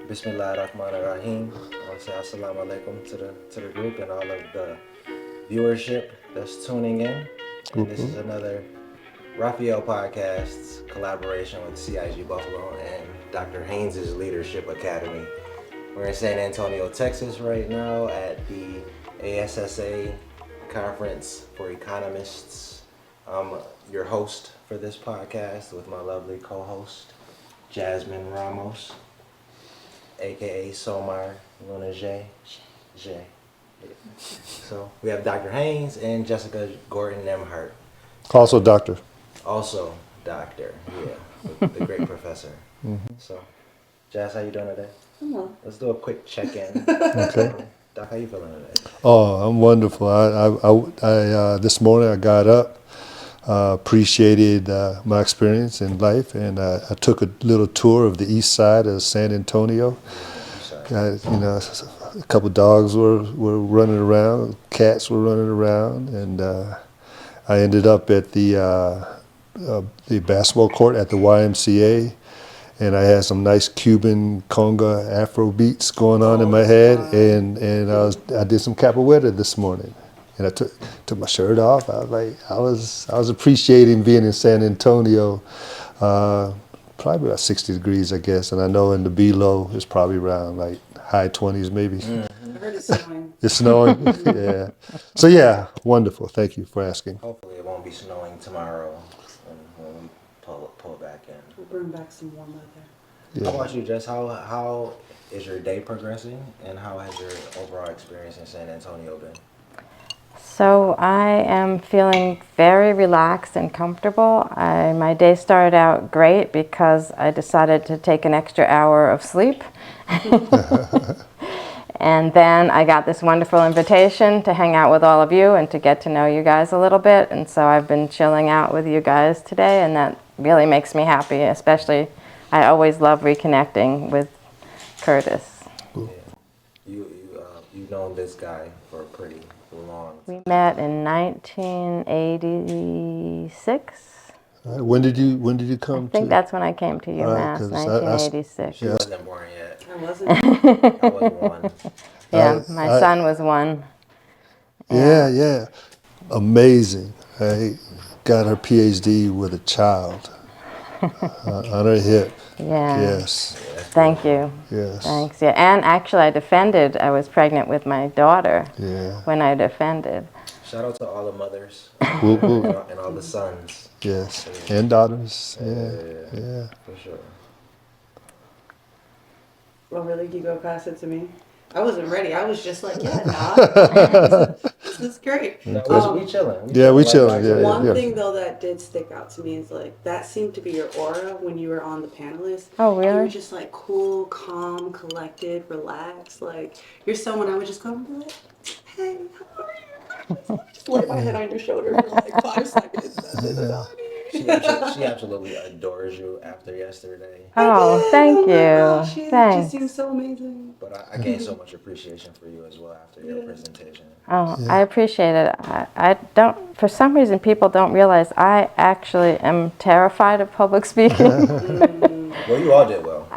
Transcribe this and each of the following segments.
Bismillahirrahmanirrahim. I want to say assalamu alaikum to the group and all of the viewership that's tuning in. And this is another Raphael Podcast's collaboration with CIG Buffalo and Dr. Haynes' Leadership Academy. We're in San Antonio, Texas right now at the ASSA Conference for Economists. I'm your host for this podcast with my lovely co-host, Jasmine Ramos, aka Somar Luna J. So we have Dr. Haynes and Jessica Gordon-Nembhard. Also doctor. Also doctor, yeah, the great professor. So, Jess, how you doing today? Hello. Let's do a quick check-in. Okay. Doc, how you feeling today? Oh, I'm wonderful. I this morning I got up, appreciated my experience in life, and I took a little tour of the east side of San Antonio. A couple dogs were running around, cats were running around, and I ended up at the basketball court at the YMCA. And I had some nice Cuban conga Afro beats going on in my head, and I did some capoeira this morning, and I took my shirt off. I was appreciating being in San Antonio, probably about 60 degrees, I guess, and I know in the below it's probably around like high 20s maybe. I heard it's snowing. It's snowing, yeah. So yeah, wonderful. Thank you for asking. Hopefully it won't be snowing tomorrow when we pull back in. We'll bring back some warm weather. Yeah. How about you, Jess? How is your day progressing, and how has your overall experience in San Antonio been? So I am feeling very relaxed and comfortable. My day started out great because I decided to take an extra hour of sleep. And then I got this wonderful invitation to hang out with all of you and to get to know you guys a little bit. And so I've been chilling out with you guys today, and that really makes me happy. Especially, I always love reconnecting with Curtis. Yeah. You've known this guy for a pretty long time. We met in 1986. When did you come? I think that's when I came to UMass, 'cause 1986. She wasn't born yet. I wasn't. I was one. Yeah, my son was one. Yeah. Amazing. I got her PhD with a child on her hip. Yeah. Yes. Thank you. Yes. Thanks. Yeah, and actually I was pregnant with my daughter Yeah. when I defended. Shout out to all the mothers Whoop, whoop. and all the sons. Yes. And daughters. Yeah. For sure. Well, really? Do you go pass it to me? I wasn't ready. I was just like, yeah, nah. This is great. No, we chilling. Yeah, we chilling, yeah. One thing, though, that did stick out to me is, like, that seemed to be your aura when you were on the panelists. Oh, You really? were just, like, cool, calm, collected, relaxed. Like, you're someone I would just go and be like, hey, how are you? Just lay my head on your shoulder for, like, 5 seconds. That's it. That's all I need. She absolutely adores you after yesterday. Oh, thank my gosh, you. yeah, It Thanks. just seems so amazing. But I gained so much appreciation for you as well after your presentation. Oh, I appreciate it. I don't, for some reason, people don't realize I actually am terrified of public speaking. Well, you all did well.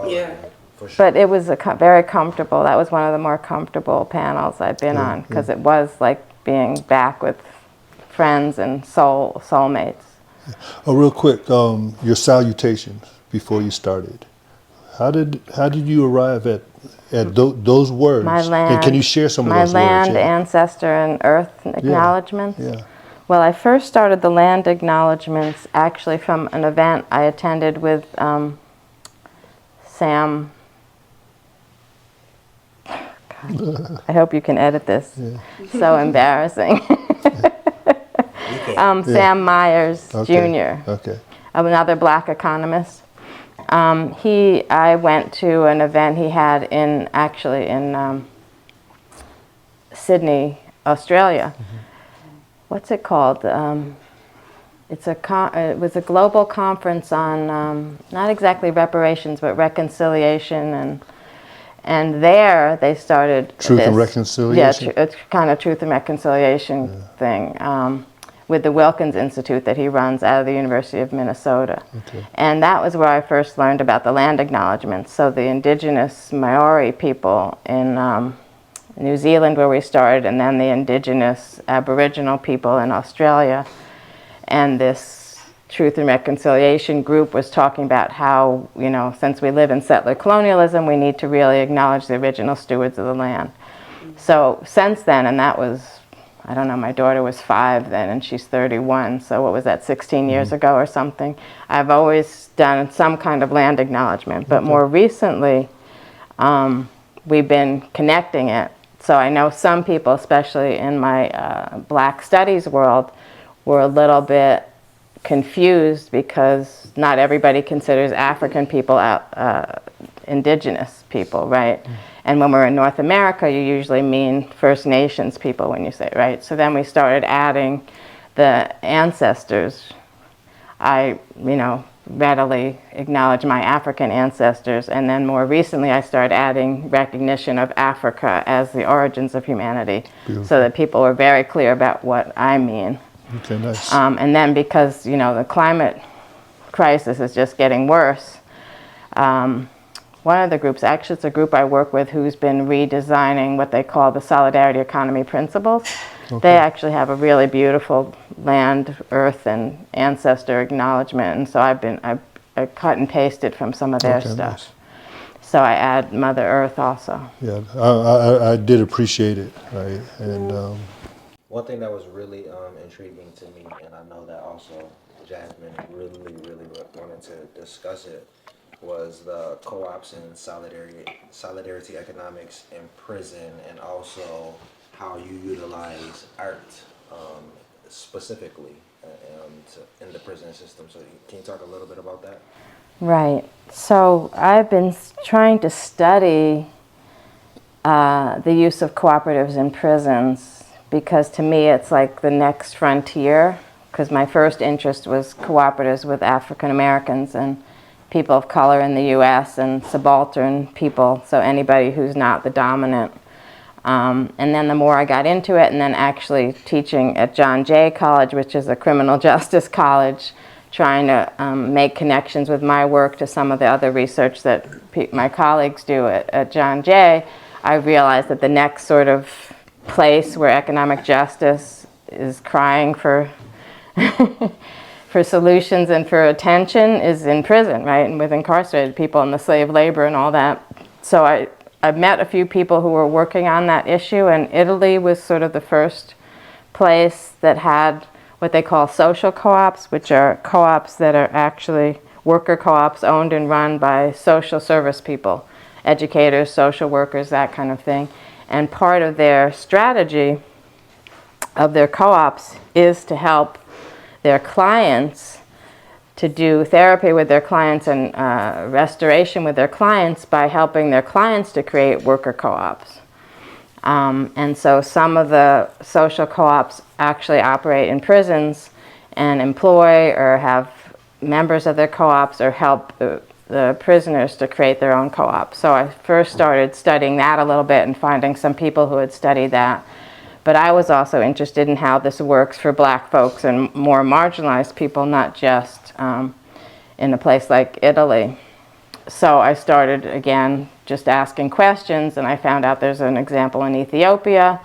Yeah. For sure. But it was very comfortable. That was one of the more comfortable panels I've been on, because it was like being back with friends and soulmates. Oh, real quick, your salutations before you started. How did you arrive at those words? My land. And can you share some of my those land, words? Yeah. ancestor, and earth acknowledgements. Yeah. Well, I first started the land acknowledgements actually from an event I attended with Sam. God, I hope you can edit this. Yeah. So embarrassing. Sam Myers Jr. Okay. Another black economist. I went to an event he had in Sydney, Australia. What's it called? It was a global conference on not exactly reparations, but reconciliation, and there they started Truth this, and reconciliation? Yeah, it's kind of truth and reconciliation thing. with the Wilkins Institute that he runs out of the University of Minnesota. Okay. And that was where I first learned about the land acknowledgements. So the indigenous Maori people in New Zealand, where we started, and then the indigenous Aboriginal people in Australia. And this Truth and Reconciliation group was talking about how, you know, since we live in settler colonialism, we need to really acknowledge the original stewards of the land. So since then, and that was, I don't know, my daughter was 5 then, and she's 31, so what was that, 16 years ago or something? I've always done some kind of land acknowledgement, but more recently, we've been connecting it. So I know some people, especially in my Black studies world, were a little bit confused because not everybody considers African people indigenous people, right? And when we're in North America, you usually mean First Nations people when you say, right? So then we started adding the ancestors. I, you know, readily acknowledge my African ancestors, and then more recently I started adding recognition of Africa as the origins of humanity. Beautiful. So that people were very clear about what I mean. Okay, nice. And then because, you know, the climate crisis is just getting worse, one of the groups, actually it's a group I work with who's been redesigning what they call the solidarity economy principles. Okay. They actually have a really beautiful land, earth, and ancestor acknowledgement, and so I cut and pasted from some of their Okay, stuff. nice. So I add Mother Earth also. Yeah, I did appreciate it, right? And One thing that was really intriguing to me, and I know that also Jasmine really wanted to discuss it, was the co-ops and solidarity economics in prison, and also how you utilize art specifically in the prison system. So can you talk a little bit about that? Right. So I've been trying to study the use of cooperatives in prisons, because to me it's like the next frontier, because my first interest was cooperatives with African Americans and people of color in the U.S. and subaltern people, so anybody who's not the dominant. And then the more I got into it, and then actually teaching at John Jay College, which is a criminal justice college, trying to make connections with my work to some of the other research that my colleagues do at John Jay, I realized that the next sort of place where economic justice is crying for for solutions and for attention is in prison, right? And with incarcerated people and the slave labor and all that. So I've met a few people who were working on that issue, and Italy was sort of the first place that had what they call social co-ops, which are co-ops that are actually worker co-ops owned and run by social service people, educators, social workers, that kind of thing. And part of their strategy of their co-ops is to help their clients, to do therapy with their clients and restoration with their clients by helping their clients to create worker co-ops. And so some of the social co-ops actually operate in prisons and employ or have members of their co-ops or help the prisoners to create their own co-op. So I first started studying that a little bit and finding some people who had studied that. But I was also interested in how this works for Black folks and more marginalized people, not just in a place like Italy. So I started, again, just asking questions, and I found out there's an example in Ethiopia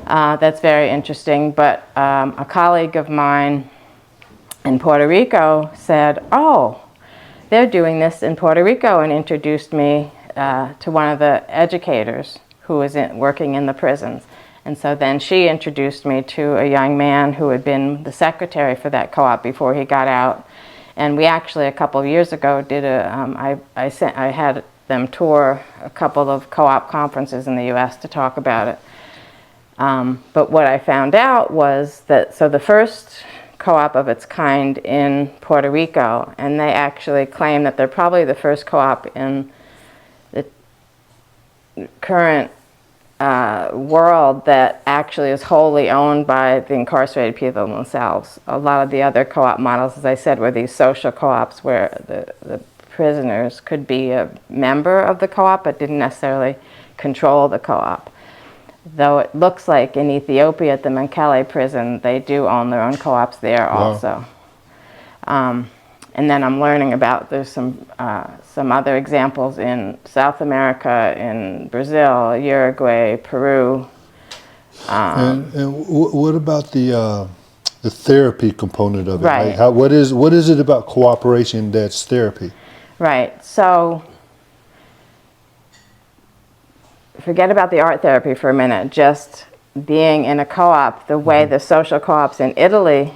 that's very interesting. But a colleague of mine in Puerto Rico said, oh, they're doing this in Puerto Rico, and introduced me to one of the educators who was working in the prisons. And so then she introduced me to a young man who had been the secretary for that co-op before he got out. And we actually, a couple of years ago, did I had them tour a couple of co-op conferences in the U.S. to talk about it. But what I found out was that, so the first co-op of its kind in Puerto Rico, and they actually claim that they're probably the first co-op in the current world that actually is wholly owned by the incarcerated people themselves. A lot of the other co-op models, as I said, were these social co-ops where the prisoners could be a member of the co-op but didn't necessarily control the co-op. though it looks like in Ethiopia at the Mekelle prison, they do own their own co-ops there also. And then I'm learning about, there's some other examples in South America, in Brazil, Uruguay, Peru. What about the therapy component of it? Right. Like what is it about cooperation that's therapy? Right. So forget about the art therapy for a minute. Just being in a co-op, the way the social co-ops in Italy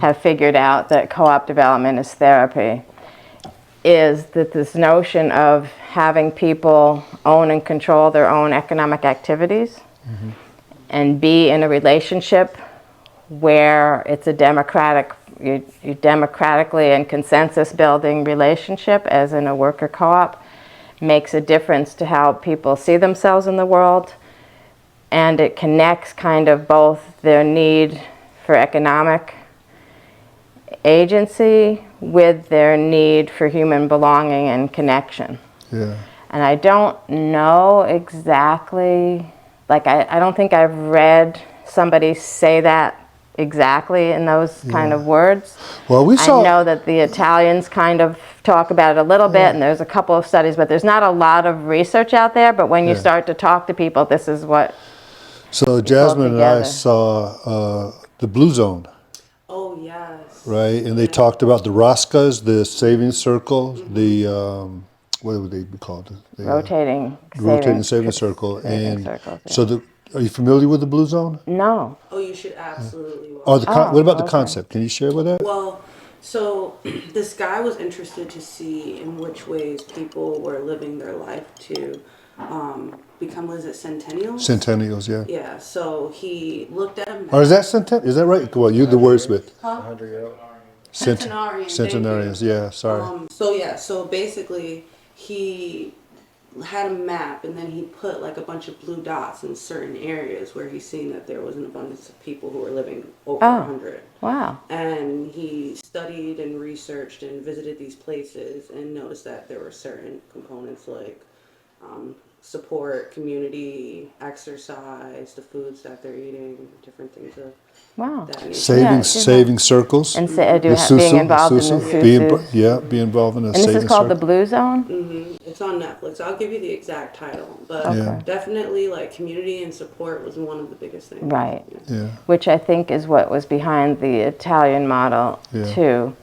have figured out that co-op development is therapy, is that this notion of having people own and control their own economic activities and be in a relationship where it's a democratic, you democratically and consensus building relationship, as in a worker co-op, makes a difference to how people see themselves in the world, and it connects kind of both their need for economic agency with their need for human belonging and connection. Yeah. And I don't know exactly, like I don't think I've read somebody say that exactly in those kind of words. Well, we saw. I know that the Italians kind of talk about it a little bit, and there's a couple of studies, but there's not a lot of research out there. But when you start to talk to people, this is what. So Jasmine and I together. saw the Blue Zone, Oh, yes. right? And they talked about the Roscas, the saving circle, the what would they be called? The, Rotating saving circle. saving And circles, yeah. so are you familiar with the Blue Zone? No. Oh, you should absolutely watch. Or what about the okay. concept? Can you share with that? Well, so this guy was interested to see in which ways people were living their life to become, was it centennials? Centennials, yeah. Yeah, so he looked at a map. Or is that is that right? Well, you're the wordsmith. 100-year-old. Centenarian, Centenarians, yeah, sorry. So basically he had a map, and then he put like a bunch of blue dots in certain areas where he's seen that there was an abundance of people who were living over 100. Wow. And he studied and researched and visited these places and noticed that there were certain components like support, community, exercise, the foods that they're eating, different things of Wow. that nature. Saving circles. And The being involved in the susu. Be involved in a And saving this is called the circle. Blue Zone? It's on Netflix. I'll give you the exact title, but Yeah. definitely like community and support was one of the biggest things. Right. Yeah. Which I think is what was behind the Italian model too.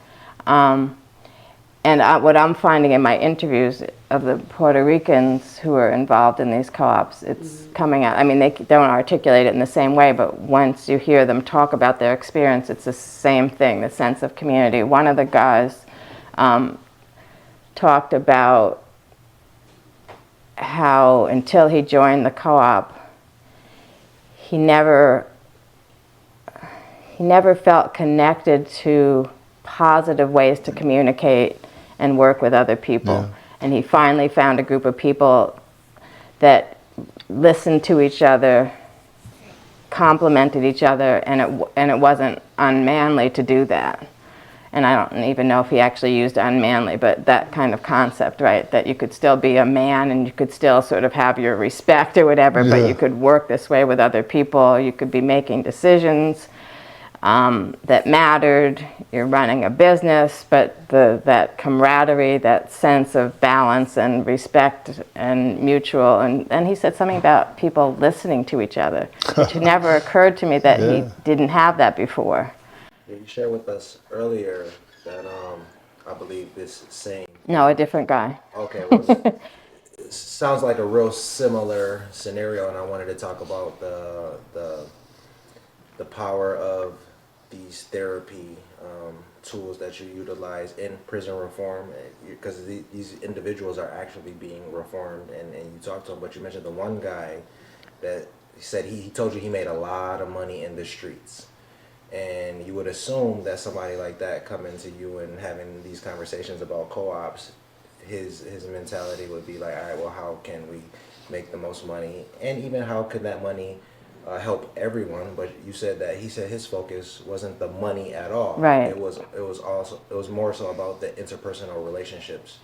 And what I'm finding in my interviews of the Puerto Ricans who are involved in these co-ops, it's coming out. I mean, they don't articulate it in the same way, but once you hear them talk about their experience, it's the same thing, the sense of community. One of the guys talked about how until he joined the co-op, he never felt connected to positive ways to communicate and work with other people. Yeah. And he finally found a group of people that listened to each other, complimented each other, and it wasn't unmanly to do that. And I don't even know if he actually used unmanly, but that kind of concept, right? That you could still be a man and you could still sort of have your respect or whatever, but you could work this way with other people. You could be making decisions that mattered. You're running a business, but that camaraderie, that sense of balance and respect and mutual. And he said something about people listening to each other, which had never occurred to me that he didn't have that before. You shared with us earlier that I believe this same. No, a different guy. Okay, well, it sounds like a real similar scenario, and I wanted to talk about the power of these therapy tools that you utilize in prison reform, because these individuals are actually being reformed, and you talked to them, but you mentioned the one guy that said he told you he made a lot of money in the streets. And you would assume that somebody like that coming to you and having these conversations about co-ops, his mentality would be like, all right, well, how can we make the most money? And even how could that money help everyone? But you said that he said his focus wasn't the money at all. Right. It was more so about the interpersonal relationships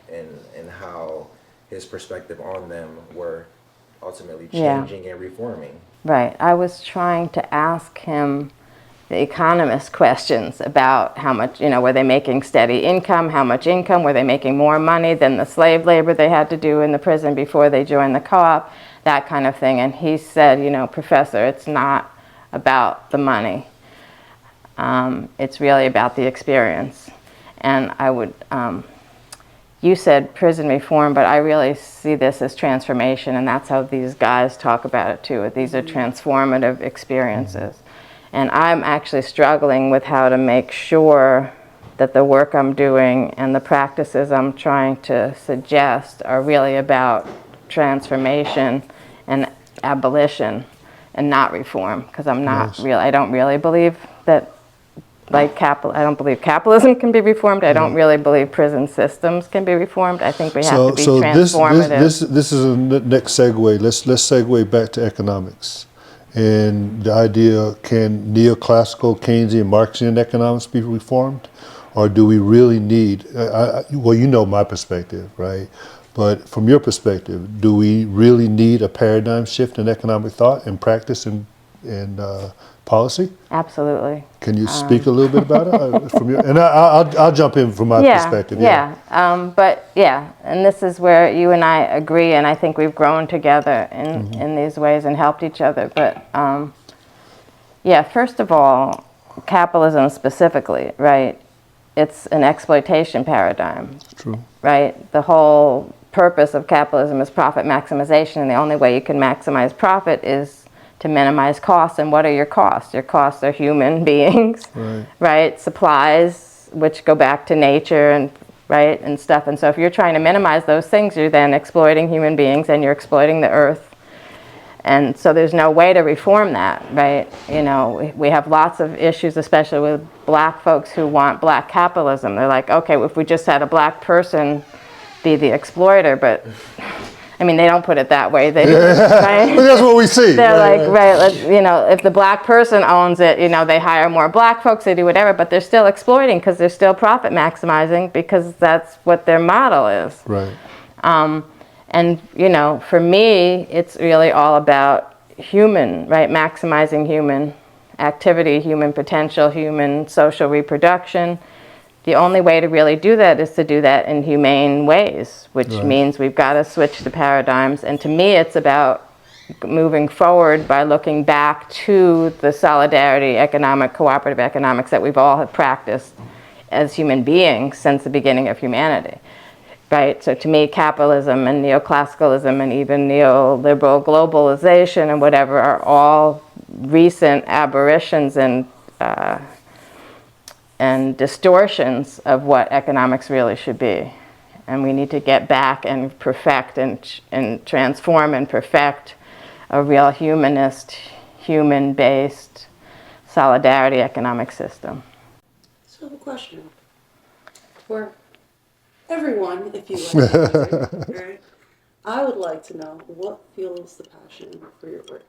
and how his perspective on them were ultimately Yeah. changing and reforming. Right. I was trying to ask him the economist questions about how much, were they making steady income, how much income, were they making more money than the slave labor they had to do in the prison before they joined the co-op, that kind of thing. And he said, Professor, it's not about the money. It's really about the experience. And I would, you said prison reform, but I really see this as transformation, and that's how these guys talk about it too. These are transformative experiences. And I'm actually struggling with how to make sure that the work I'm doing and the practices I'm trying to suggest are really about transformation and abolition and not reform, because I'm not Yes. I don't really believe that I don't believe capitalism can be reformed. I don't really believe prison systems can be reformed. I think we have to be transformative. This is a next segue. Let's segue back to economics. And the idea, can neoclassical Keynesian Marxian economics be reformed? Or do we really need, well, you know my perspective, right? But from your perspective, do we really need a paradigm shift in economic thought and practice and policy? Absolutely. Can you speak a little bit about it from your? And I'll jump in from my perspective. And this is where you and I agree, and I think we've grown together in these ways and helped each other. But first of all, capitalism specifically, right? It's an exploitation paradigm. True. Right? The whole purpose of capitalism is profit maximization, and the only way you can maximize profit is to minimize costs. And what are your costs? Your costs are human beings, right? Supplies, which go back to nature and stuff. And so if you're trying to minimize those things, you're then exploiting human beings and you're exploiting the earth. And so there's no way to reform that, right? We have lots of issues, especially with black folks who want black capitalism. They're like, okay, if we just had a black person be the exploiter, but they don't put it that way. They, right? But that's what we see. They're if the black person owns it, they hire more black folks, they do whatever, but they're still exploiting because they're still profit maximizing because that's what their model is. Right. And, for me, it's really all about human, right? Maximizing human activity, human potential, human social reproduction. The only way to really do that is to do that in humane ways, which means we've got to switch the paradigms. And to me, it's about moving forward by looking back to the solidarity economic, cooperative economics that we've all have practiced as human beings since the beginning of humanity. Right? So to me, capitalism and neoclassicalism and even neoliberal globalization and whatever are all recent aberrations and distortions of what economics really should be. And we need to get back and perfect and transform and perfect a real humanist, human-based solidarity economic system. So I have a question for everyone, if you like. Right? I would like to know what fuels the passion for your work.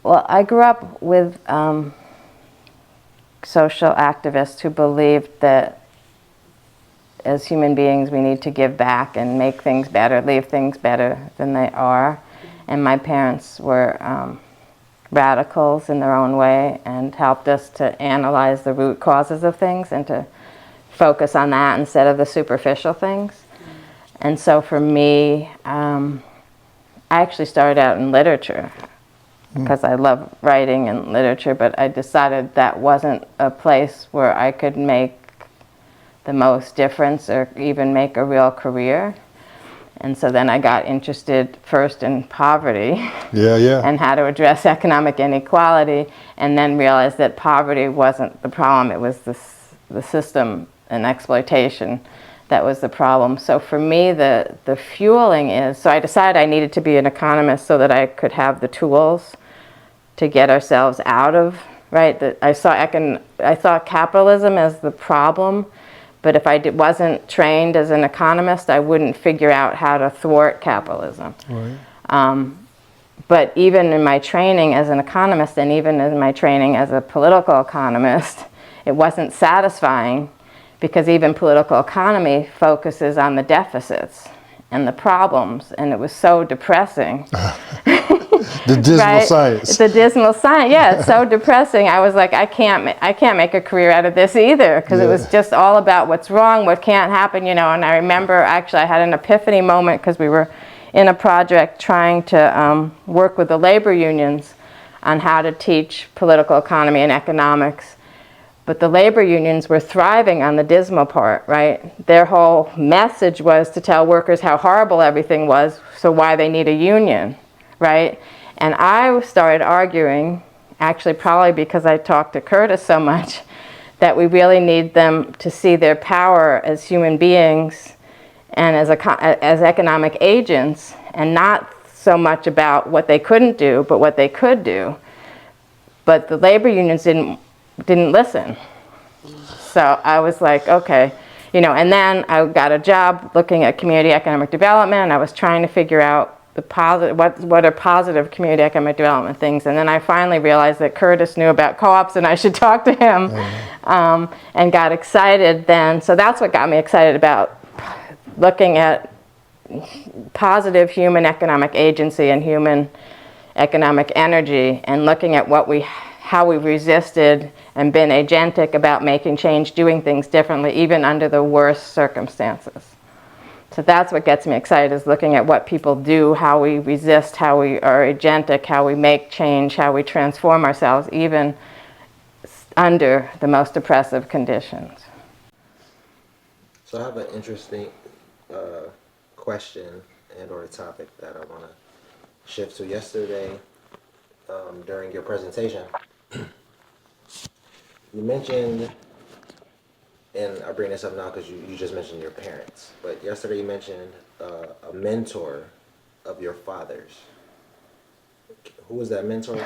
Well, I grew up with social activists who believed that as human beings we need to give back and make things better, leave things better than they are. And my parents were radicals in their own way and helped us to analyze the root causes of things and to focus on that instead of the superficial things. And so for me, I actually started out in literature because I love writing and literature, but I decided that wasn't a place where I could make the most difference or even make a real career. And so then I got interested first in poverty and how to address economic inequality, and then realized that poverty wasn't the problem, it was the system and exploitation that was the problem. So for me, the fueling is, so I decided I needed to be an economist so that I could have the tools to get ourselves out of, right? I saw capitalism as the problem, but if I wasn't trained as an economist, I wouldn't figure out how to thwart capitalism. Right. But even in my training as an economist and even in my training as a political economist, it wasn't satisfying because even political economy focuses on the deficits and the problems, and it was so depressing. The dismal Right? science. It's a dismal science. Yeah, it's so depressing. I was like, I can't make a career out of this either, because it was just all about what's wrong, what can't happen, you know. And I remember actually I had an epiphany moment because we were in a project trying to work with the labor unions on how to teach political economy and economics. But the labor unions were thriving on the dismal part, right? Their whole message was to tell workers how horrible everything was, so why they need a union, right? And I started arguing, actually probably because I talked to Curtis so much, that we really need them to see their power as human beings and as economic agents, and not so much about what they couldn't do, but what they could do. But the labor unions didn't listen. So I was like, okay, you know, and then I got a job looking at community economic development, and I was trying to figure out the positive, what are positive community economic development things. And then I finally realized that Curtis knew about co-ops and I should talk to him, and got excited then. So that's what got me excited about looking at positive human economic agency and human economic energy, and looking at how we resisted and been agentic about making change, doing things differently, even under the worst circumstances. So that's what gets me excited, is looking at what people do, how we resist, how we are agentic, how we make change, how we transform ourselves, even under the most oppressive conditions. So I have an interesting question and or topic that I want to shift to. Yesterday, during your presentation, you mentioned, and I bring this up now because you just mentioned your parents, but yesterday you mentioned a mentor of your father's. Who was that mentor?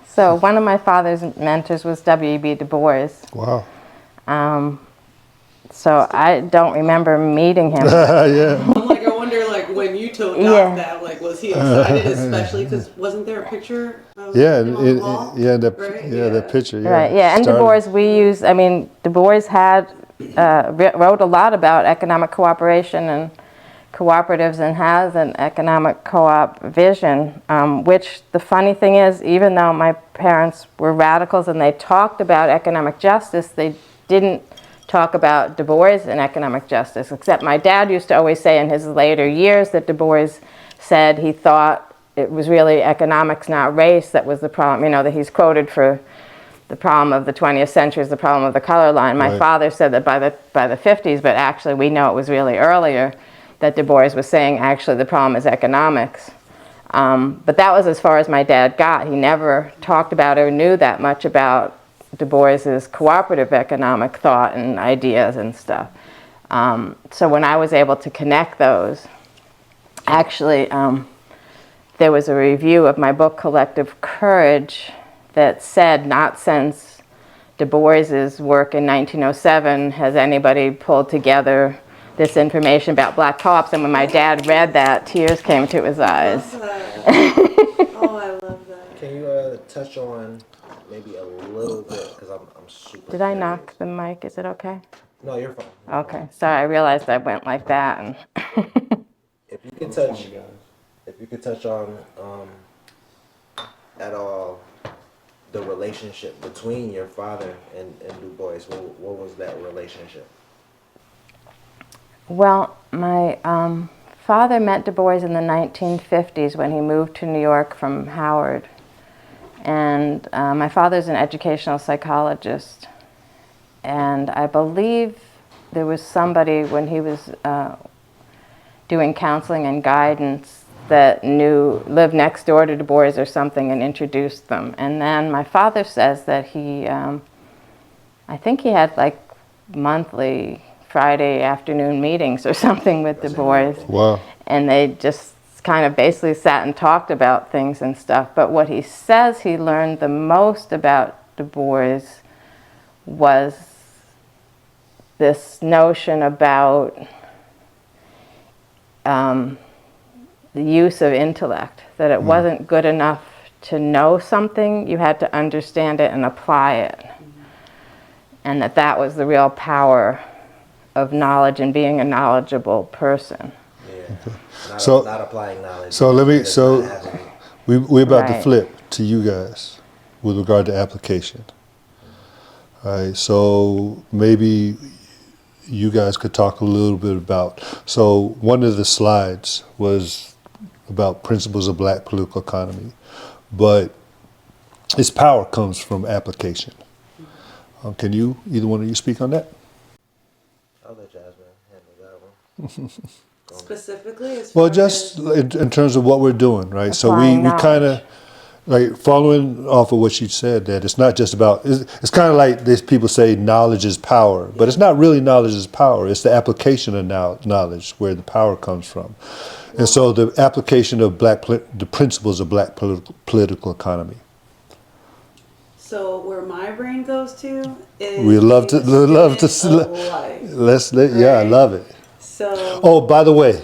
So one of my father's mentors was W.E.B. Du Bois. Wow. So I don't remember meeting him. Yeah. I'm like, I wonder, like, when you told Doc Yeah. that, like, was he excited, especially because wasn't there a picture of Yeah, him on the wall? that picture. Yeah. Right, yeah, and Du Bois, Du Bois wrote a lot about economic cooperation and cooperatives, and has an economic co-op vision, which the funny thing is, even though my parents were radicals and they talked about economic justice, they didn't talk about Du Bois and economic justice, except my dad used to always say in his later years that Du Bois said he thought it was really economics, not race, that was the problem, you know, that he's quoted for the problem of the 20th century is the problem of the color line. My father said that by the 50s, but actually we know it was really earlier, that Du Bois was saying actually the problem is economics. But that was as far as my dad got. He never talked about or knew that much about Du Bois's cooperative economic thought and ideas and stuff. So when I was able to connect those, actually there was a review of my book Collective Courage that said, not since Du Bois's work in 1907 has anybody pulled together this information about black co-ops. And when my dad read that, tears came to his eyes. Oh, I love that. Can you touch on maybe a little bit, because I'm super Did I curious. knock the mic? Is it okay? No, you're fine. Okay, sorry, I realized I went like that. And If you could touch on at all the relationship between your father and Du Bois, what was that relationship? Well, my father met Du Bois in the 1950s when he moved to New York from Howard. And my father's an educational psychologist. And I believe there was somebody when he was doing counseling and guidance that lived next door to Du Bois or something, and introduced them. And then my father says that he, I think he had like monthly Friday afternoon meetings or something with Du Bois. Wow. And they just kind of basically sat and talked about things and stuff. But what he says he learned the most about Du Bois was this notion about the use of intellect, that it wasn't good enough to know something, you had to understand it and apply it. And that was the real power of knowledge and being a knowledgeable person. Yeah. So- Not applying knowledge. So let me, It's so not having it. we're about to Right. flip to you guys with regard to application. All right, so maybe you guys could talk a little bit about, so one of the slides was about principles of black political economy, but its power comes from application. Can you, either one of you speak on that? I'll let Jasmine handle that one. Specifically, as Well, far just as, in terms of what we're doing, right? So we Applying kind of, knowledge. like following off of what she said, that it's not just about, it's kind of like these people say knowledge is power, but it's not really knowledge is power. It's the application of knowledge where the power comes from. And so the application of the principles of black political economy. so where my brain goes to is We love to, being a love to, student of life. yeah, I Right. love it. So Oh, by the way,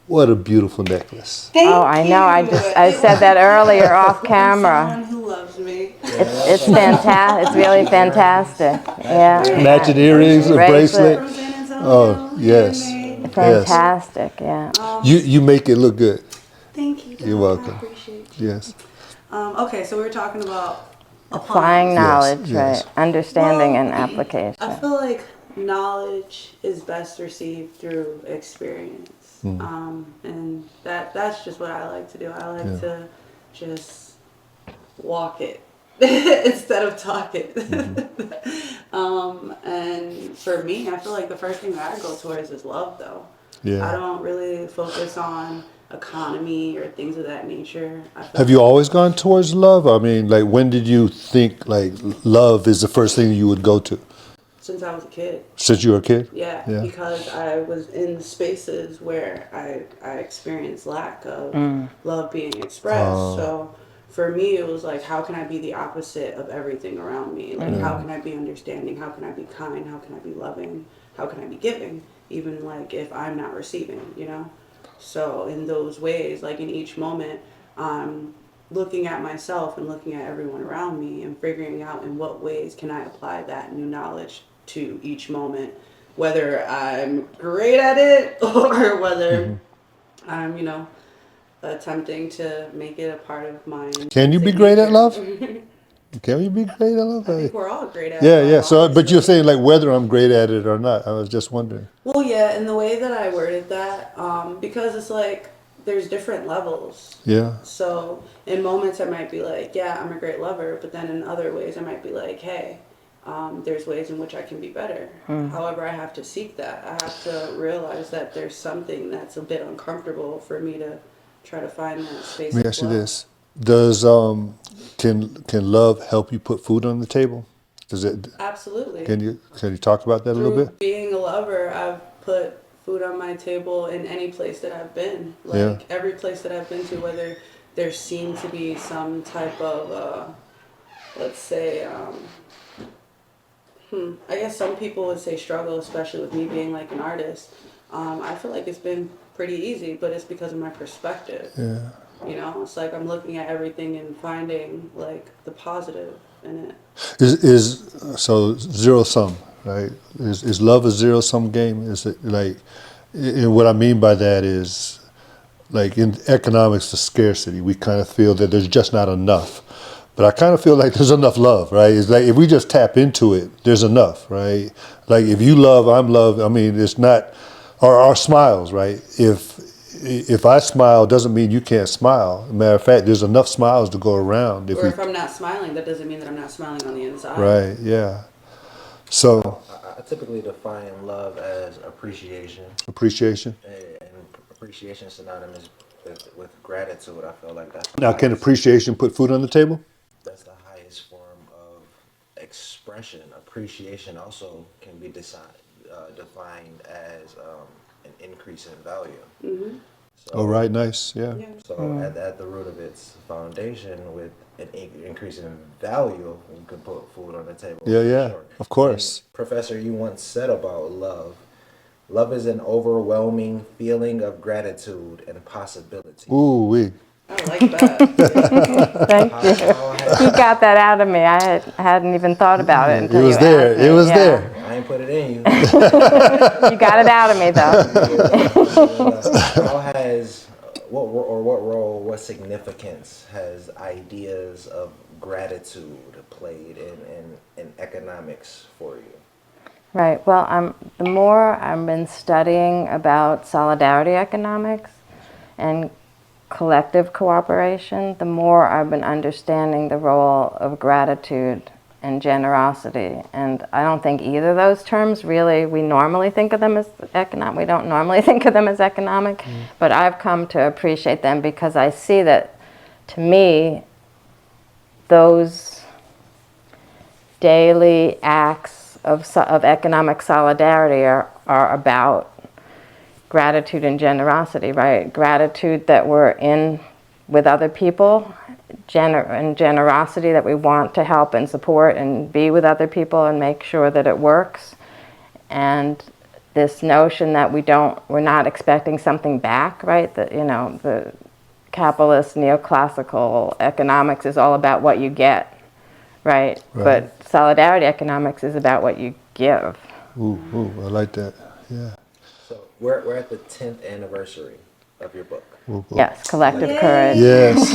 what a beautiful necklace. thank Oh, I know. I you. I said that earlier off From camera. someone who loves me. It's fantastic. It's really fantastic. Yeah. Matching earrings, a bracelet. From San Antonio. Oh, yes. handmade. Yes. Fantastic. Yeah. You make it look good. Thank you. You're Doc. welcome. I appreciate you. Yes. Okay, so we were talking about Applying knowledge, yes. right? Understanding and Well, application. I feel like knowledge is best received through experience, and that's just what I like to do. I like to just walk it instead of talk it. And for me, I feel like the first thing that I go towards is love, though. Yeah. I don't really focus on economy or things of that nature. I feel Have you always gone towards love? I mean, like, when did you think like love is the first thing you would go to? since I was a kid. Since you were a kid? Yeah, Yeah. because I was in spaces where I experienced lack of love being expressed. So for me, it was like, how can I be the opposite of everything around me? Like, how can I be understanding? How can I be kind? How can I be loving? How can I be giving? Even like if I'm not receiving, you know? So in those ways, like in each moment, I'm looking at myself and looking at everyone around me and figuring out in what ways can I apply that new knowledge to each moment, whether I'm great at it or whether I'm, you know, attempting to make it a part of my. Can you be great at love? Can you be great at love? I think we're all great at Yeah, love, yeah. So, but you're honestly. saying like whether I'm great at it or not. I was just wondering. Well, yeah, and the way that I worded that, because it's like there's different levels. Yeah. So in moments I might be like, yeah, I'm a great lover, but then in other ways I might be like, hey, there's ways in which I can be better. However, I have to seek that. I have to realize that there's something that's a bit uncomfortable for me to try to find that space. Let me of ask you love. this: Does can love help you put food on the table? Does it? Absolutely. Can you talk about that a little Through bit? being a lover, I've put food on my table in any place that I've been. Like Yeah. every place that I've been to, whether there seemed to be some type of, let's say, I guess some people would say struggle, especially with me being like an artist. I feel like it's been pretty easy, but it's because of my perspective. Yeah. You know, it's like I'm looking at everything and finding like the positive in it. Is so zero sum, right? Is love a zero sum game? Is it like? And what I mean by that is, like in economics, the scarcity. We kind of feel that there's just not enough. But I kind of feel like there's enough love, right? It's like if we just tap into it, there's enough, right? Like if you love, I'm loved. I mean, it's not, or our smiles, right? If I smile, doesn't mean you can't smile. Matter of fact, there's enough smiles to go around. Or if I'm not smiling, that doesn't mean that I'm not smiling on the inside. Right, yeah. So I typically define love as appreciation, appreciation. and appreciation is synonymous with gratitude. I feel like that's the Now, can highest- appreciation put food on the table? that's the highest form of expression. Appreciation also can be defined as an increase in value. So, Oh, right, nice, yeah. Yeah. So at the root of its foundation, with an increase in value, you can put food on the table. Yeah, for yeah, sure. of course. And Professor, you once said about love. Love is an overwhelming feeling of gratitude and possibility. Ooh, wee. I like that. Thank you. How He got that out of me. I hadn't even thought about it until It was you there. asked It me. was Yeah. there. I ain't put it in you. You got it out of me, though. How has what role, what significance has ideas of gratitude played in economics for you? Right. Well, the more I've been studying about solidarity economics and collective cooperation, the more I've been understanding the role of gratitude and generosity. And I don't think either of those terms really, we normally think of them as economic. We don't normally think of them as economic, but I've come to appreciate them because I see that, to me, those daily acts of economic solidarity are about gratitude and generosity, right? Gratitude that we're in with other people, and generosity that we want to help and support and be with other people and make sure that it works. And this notion that we're not expecting something back, right? That, the capitalist neoclassical economics is all about what you get, right? But solidarity economics is about what you give. Ooh, I like that. Yeah. So we're at the 10th anniversary of your book. Ooh. Yes, collective courage. Yes.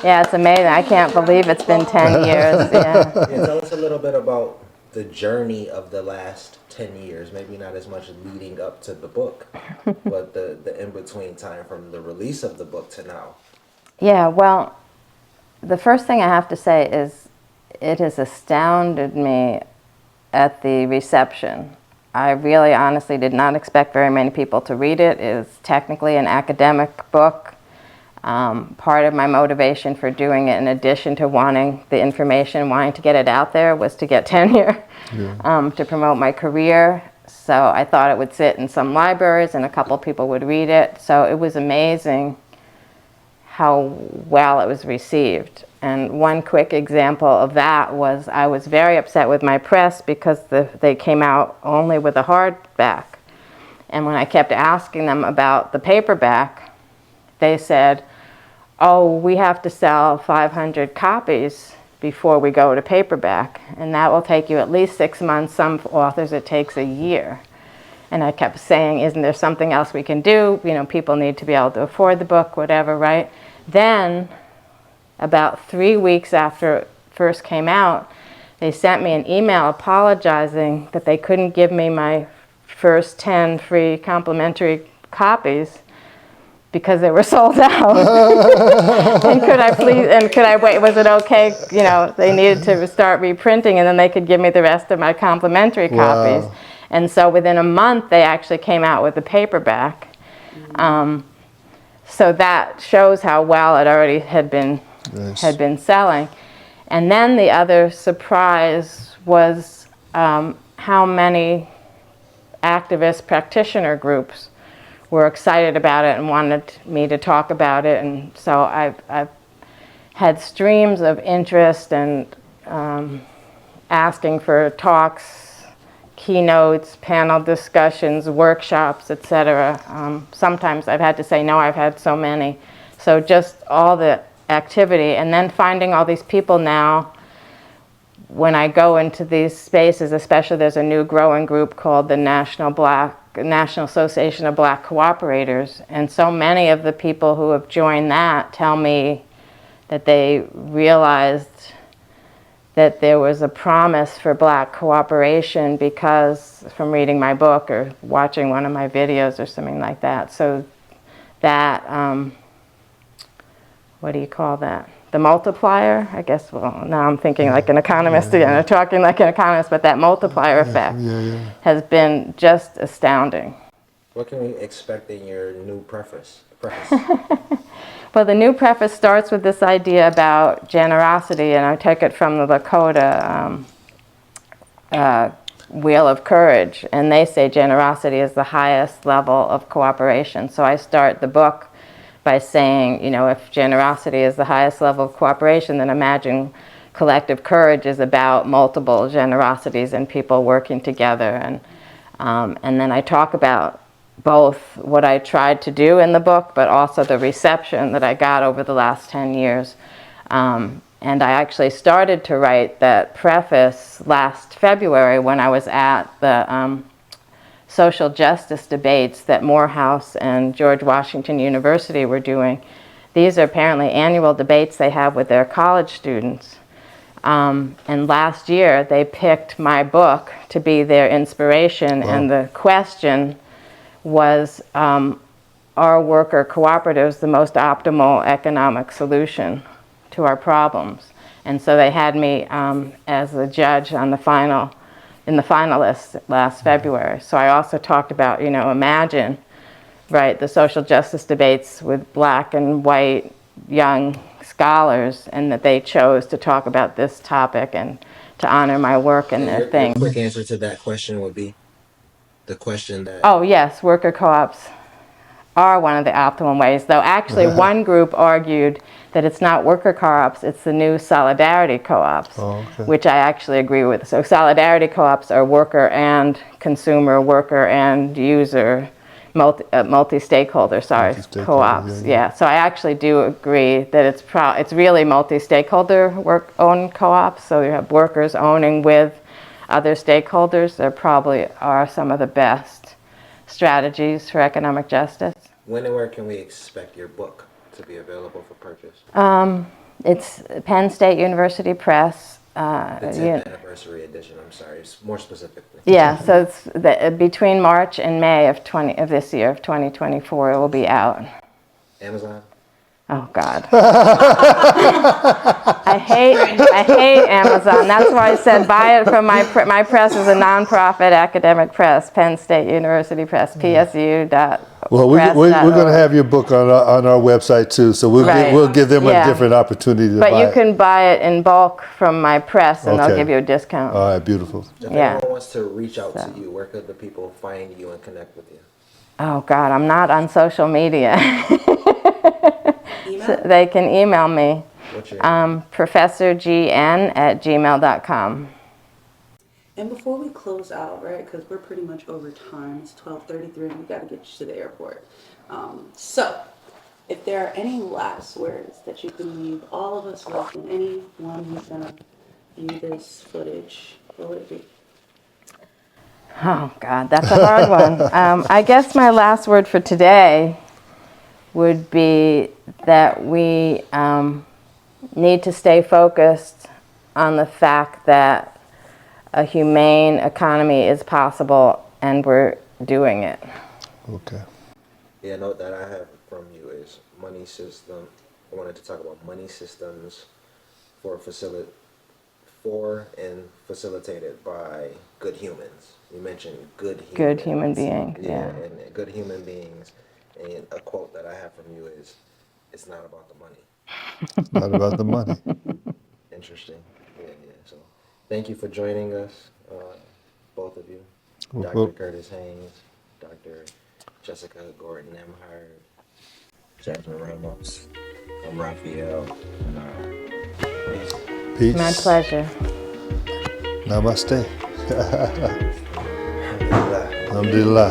Yeah, it's amazing. I can't believe it's been 10 years. Yeah. Yeah, tell us a little bit about the journey of the last 10 years. Maybe not as much leading up to the book, but the in-between time from the release of the book to now. Yeah, well, the first thing I have to say is it has astounded me at the reception. I really honestly did not expect very many people to read it. It is technically an academic book. Part of my motivation for doing it, in addition to wanting the information, wanting to get it out there, was to get tenure, to promote my career. So I thought it would sit in some libraries and a couple people would read it. So it was amazing how well it was received. And one quick example of that was I was very upset with my press because they came out only with a hardback. And when I kept asking them about the paperback, they said, oh, we have to sell 500 copies before we go to paperback, and that will take you at least 6 months. Some authors it takes a year. And I kept saying, isn't there something else we can do? People need to be able to afford the book, whatever, right? Then, about 3 weeks after it first came out, they sent me an email apologizing that they couldn't give me my first 10 free complimentary copies because they were sold out. And could I wait, was it okay? They needed to start reprinting and then they could give me the rest of my complimentary copies. Wow. And so within a month, they actually came out with the paperback. So that shows how well it already had been selling. And then the other surprise was how many activist practitioner groups were excited about it and wanted me to talk about it. And so I've had streams of interest and asking for talks, keynotes, panel discussions, workshops, etc. Sometimes I've had to say no, I've had so many. So just all the activity, and then finding all these people now. When I go into these spaces, especially there's a new growing group called the National Association of Black Cooperators, and so many of the people who have joined that tell me that they realized that there was a promise for Black cooperation because from reading my book or watching one of my videos or something like that. So that, what do you call that? The multiplier, I guess, well, now I'm thinking like an economist again, or talking like an economist, but that multiplier effect has been just astounding. What can we expect in your new preface? Well, the new preface starts with this idea about generosity, and I took it from the Lakota Wheel of Courage, and they say generosity is the highest level of cooperation. So I start the book by saying, if generosity is the highest level of cooperation, then imagine collective courage is about multiple generosities and people working together. And then I talk about both what I tried to do in the book, but also the reception that I got over the last 10 years. And I actually started to write that preface last February when I was at the social justice debates that Morehouse and George Washington University were doing. These are apparently annual debates they have with their college students. And last year they picked my book to be their inspiration. Wow. And the question was, are worker cooperatives the most optimal economic solution to our problems? And so they had me as the judge on the finalists last February. So I also talked about, imagine, right, the social justice debates with black and white young scholars, and that they chose to talk about this topic and to honor my work and their thing. Your quick answer to that question would be the question that... Oh, yes, worker co-ops are one of the optimal ways, though actually one group argued that it's not worker co-ops, it's the new solidarity co-ops, which I actually agree with. So solidarity co-ops are worker and consumer, worker and user, multi-stakeholder, co-ops. Yeah, so I actually do agree that it's really multi-stakeholder work-owned co-ops. So you have workers owning with other stakeholders. There probably are some of the best strategies for economic justice. When and where can we expect your book to be available for purchase? It's Penn State University Press. The 10th anniversary edition, I'm sorry, more specifically. Yeah, so it's between March and May of this year, of 2024, it will be out. Amazon? Oh God. I hate Amazon. That's why I said buy it from my press is a nonprofit academic press, Penn State University Press, PSU. Well, we're going to have your book on our website too, so we'll give them a different opportunity to buy it. But you can buy it in bulk from my press, and they'll give you a discount. All right, beautiful. If anyone wants to reach out to you, where could the people find you and connect with you? Oh God, I'm not on social media. So they can email me, professorgn@gmail.com. And before we close out, right, because we're pretty much over time, it's 12:33 and we got to get you to the airport. So if there are any last words that you can leave all of us with, and anyone who's going to view this footage, what would it be? Oh God, that's a hard one. I guess my last word for today would be that we need to stay focused on the fact that a humane economy is possible, and we're doing it. Okay. Yeah, a note that I have from you is money system. I wanted to talk about money systems for and facilitated by good humans. You mentioned good humans. Good human beings, yeah. And good human beings. And a quote that I have from you is, "It's not about the money." Not about the money. Interesting. Yeah. So thank you for joining us, both of you. Well, Dr. Curtis Haynes, Dr. Jessica Gordon-Nembhard, Jasmine Ramos. I'm Raphael. Peace. My pleasure. Namaste. Alhamdulillah. Alhamdulillah.